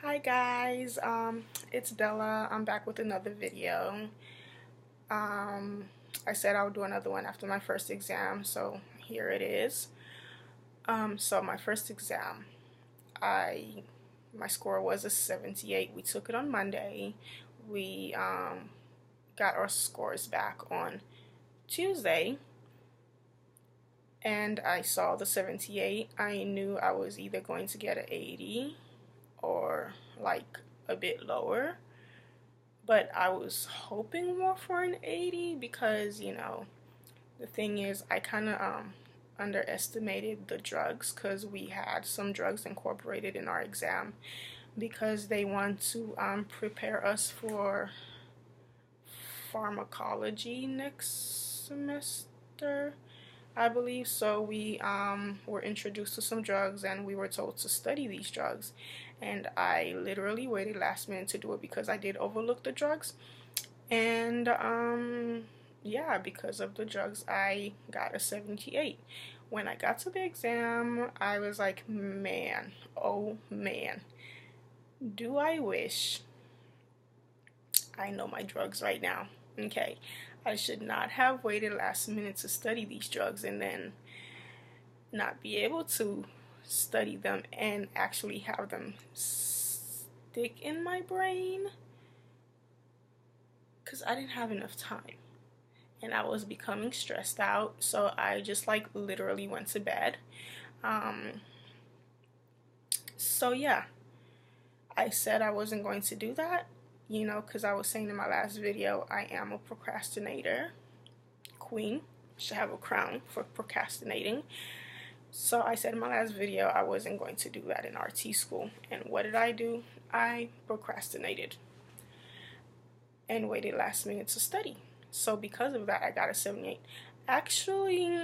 Hi guys, it's Bella. I'm back with another video. Um, I said I would do another one after my first exam, so here it is. So my first exam, my score was a 78. We took it on Monday. We got our scores back on Tuesday, and I saw the 78. I knew I was either going to get an 80 or like a bit lower, but I was hoping more for an 80 because the thing is I kind of underestimated the drugs because we had some drugs incorporated in our exam because they want to prepare us for pharmacology next semester, I believe. So we were introduced to some drugs and we were told to study these drugs, and I literally waited last minute to do it because I did overlook the drugs. And yeah, because of the drugs I got a 78. When I got to the exam, I was like, man, oh man, do I wish I know my drugs right now. Okay, I should not have waited last minute to study these drugs and then not be able to study them and actually have them stick in my brain because I didn't have enough time and I was becoming stressed out, so I just like literally went to bed. So yeah, I said I wasn't going to do that, because I was saying in my last video, I am a procrastinator queen. Should have a crown for procrastinating. So I said in my last video I wasn't going to do that in RT school. And what did I do? I procrastinated and waited last minute to study. So because of that, I got a 78. Actually,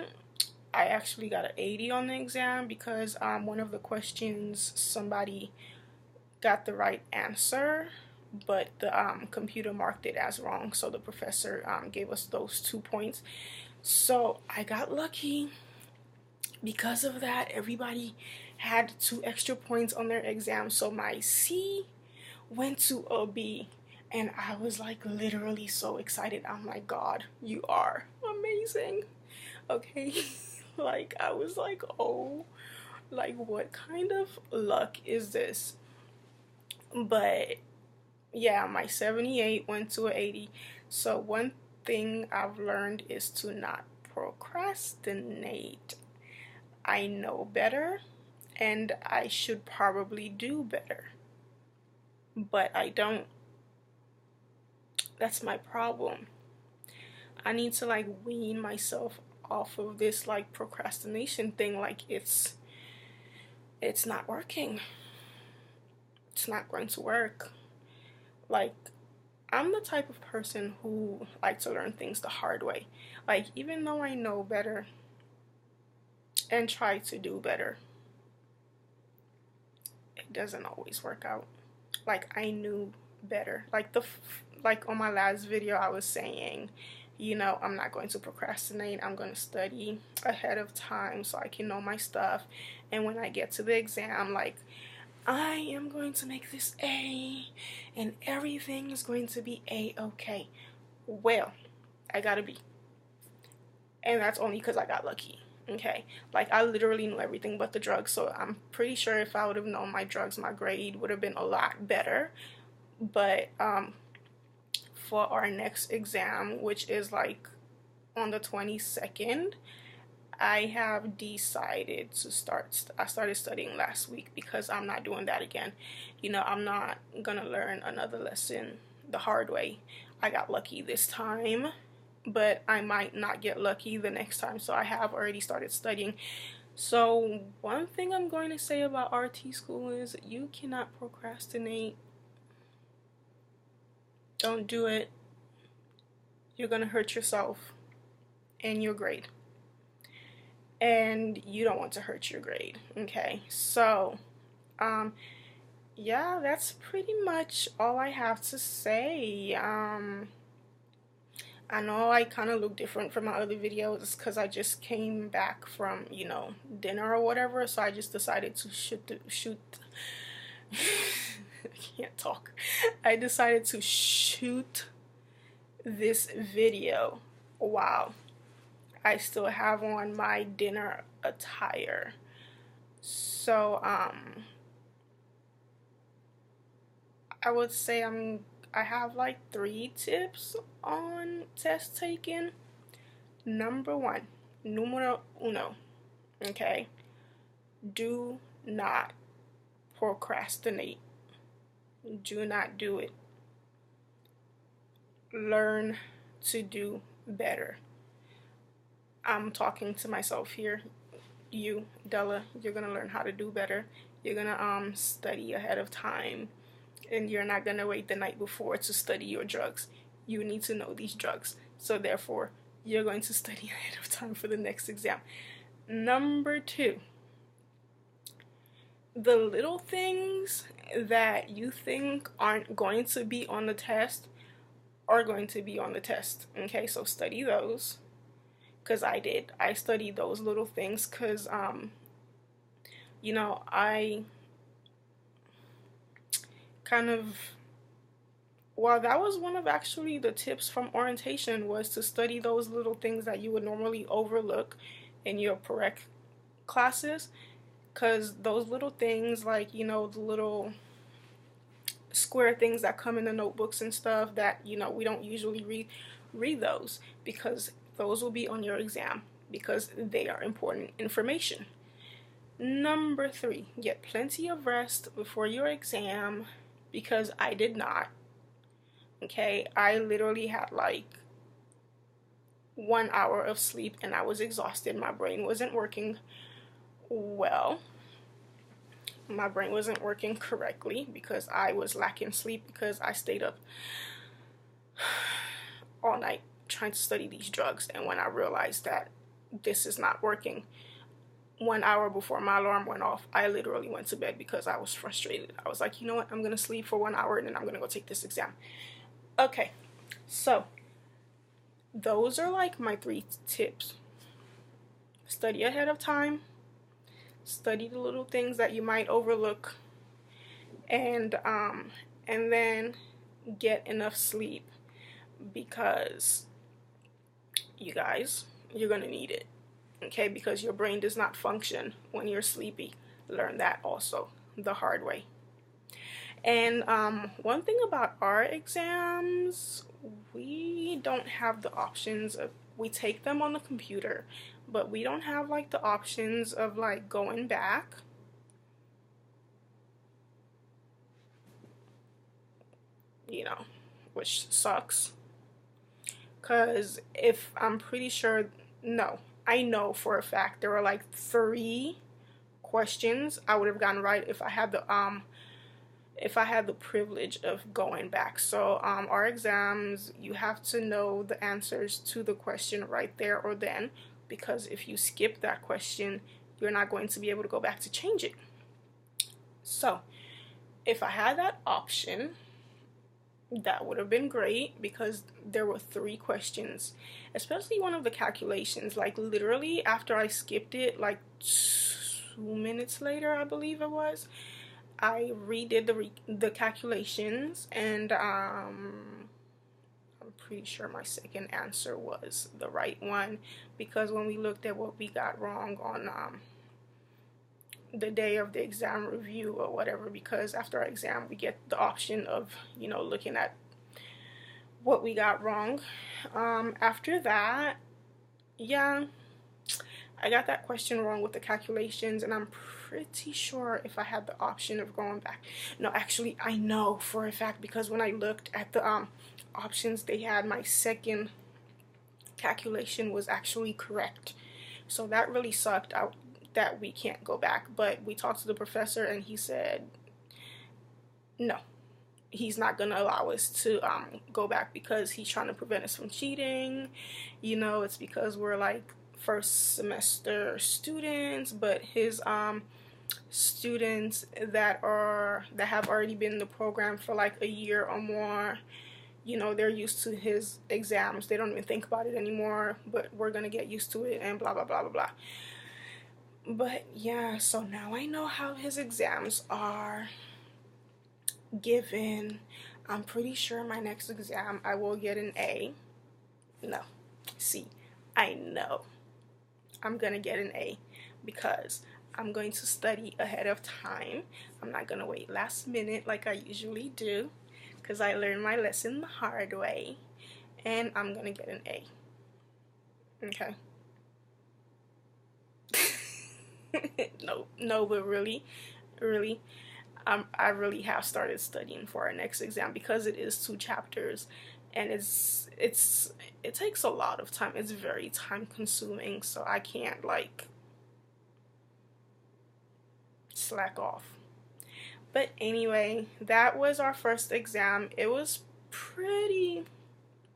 I actually got an 80 on the exam because one of the questions somebody got the right answer, but the computer marked it as wrong, so the professor gave us those 2 points. So I got lucky. Because of that, everybody had 2 extra points on their exam, so my C went to a B, and I was like literally so excited. I'm like, God, you are amazing. Okay. Like I was like, oh, like what kind of luck is this? But yeah, my 78 went to an 80. So one thing I've learned is to not procrastinate. I know better and I should probably do better, but I don't. That's my problem. I need to like wean myself off of this like procrastination thing. Like it's not working. It's not going to work. Like I'm the type of person who like to learn things the hard way. Like even though I know better and try to do better, it doesn't always work out. Like I knew better. Like on my last video I was saying, I'm not going to procrastinate. I'm going to study ahead of time so I can know my stuff, and when I get to the exam, like I am going to make this A and everything is going to be A-okay. Well, I got a B. And that's only because I got lucky. Okay, like I literally knew everything but the drugs, so I'm pretty sure if I would have known my drugs, my grade would have been a lot better. But for our next exam, which is like on the 22nd, I have decided to I started studying last week because I'm not doing that again. I'm not gonna learn another lesson the hard way. I got lucky this time, but I might not get lucky the next time, so I have already started studying. So one thing I'm going to say about RT school is you cannot procrastinate. Don't do it. You're gonna hurt yourself and your grade, and you don't want to hurt your grade. Okay, so yeah, that's pretty much all I have to say. I know I kind of look different from my other videos because I just came back from, dinner or whatever, so I just decided to shoot I can't talk. I decided to shoot this video while I still have on my dinner attire. So I would say I have like 3 tips on test taking. Number 1, numero uno, okay? Do not procrastinate. Do not do it. Learn to do better. I'm talking to myself here. You, Della, you're gonna learn how to do better. You're gonna study ahead of time, and you're not gonna wait the night before to study your drugs. You need to know these drugs, so therefore you're going to study ahead of time for the next exam. Number 2, the little things that you think aren't going to be on the test are going to be on the test. Okay, so study those, because I did. I studied those little things because you know, I kind of, well, that was one of actually the tips from orientation, was to study those little things that you would normally overlook in your prereq classes, because those little things, like, you know, the little square things that come in the notebooks and stuff that, you know, we don't usually read those, because those will be on your exam, because they are important information. Number 3, get plenty of rest before your exam, because I did not. Okay, I literally had like 1 hour of sleep and I was exhausted. My brain wasn't working well. My brain wasn't working correctly because I was lacking sleep, because I stayed up all night trying to study these drugs. And when I realized that this is not working, 1 hour before my alarm went off, I literally went to bed because I was frustrated. I was like, you know what, I'm gonna sleep for 1 hour and then I'm gonna go take this exam. Okay, so those are like my 3 tips. Study ahead of time, study the little things that you might overlook, and then get enough sleep, because you guys, you're gonna need it. Okay, because your brain does not function when you're sleepy. Learn that also the hard way. And one thing about our exams, we don't have the options of, we take them on the computer, but we don't have like the options of like going back. You know, which sucks. Because if, I'm pretty sure, no, I know for a fact there were like 3 questions I would have gotten right if I had the privilege of going back. So our exams, you have to know the answers to the question right there or then, because if you skip that question, you're not going to be able to go back to change it. So if I had that option, that would have been great, because there were 3 questions, especially one of the calculations. Like literally after I skipped it, like 2 minutes later, I believe it was, I redid the calculations, and I'm pretty sure my second answer was the right one, because when we looked at what we got wrong on the day of the exam review or whatever, because after our exam we get the option of, you know, looking at what we got wrong. After that, yeah, I got that question wrong with the calculations, and I'm pretty sure if I had the option of going back. No, actually, I know for a fact, because when I looked at the options, they had my second calculation was actually correct. So that really sucked out that we can't go back. But we talked to the professor, and he said no, he's not going to allow us to go back, because he's trying to prevent us from cheating. You know, it's because we're like first semester students, but his students that have already been in the program for like a year or more, you know, they're used to his exams. They don't even think about it anymore, but we're gonna get used to it, and blah blah blah blah blah. But yeah, so now I know how his exams are. given. I'm pretty sure my next exam I will get an A. No, see, I know I'm gonna get an A because I'm going to study ahead of time. I'm not gonna wait last minute like I usually do, because I learned my lesson the hard way, and I'm gonna get an A. Okay. No, but really, I really have started studying for our next exam because it is 2 chapters, and it takes a lot of time. It's very time consuming, so I can't like slack off. But anyway, that was our first exam. It was pretty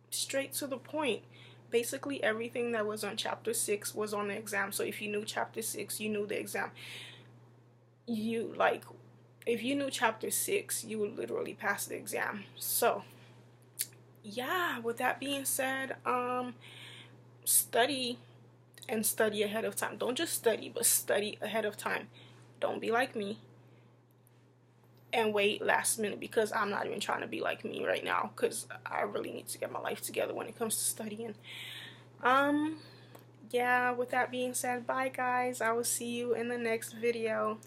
straight to the point. Basically everything that was on chapter 6 was on the exam. So if you knew chapter 6, you knew the exam. If you knew chapter 6, you would literally pass the exam. So yeah, with that being said, study and study ahead of time. Don't just study, but study ahead of time. Don't be like me and wait last minute, because I'm not even trying to be like me right now, because I really need to get my life together when it comes to studying. Yeah, with that being said, bye guys. I will see you in the next video.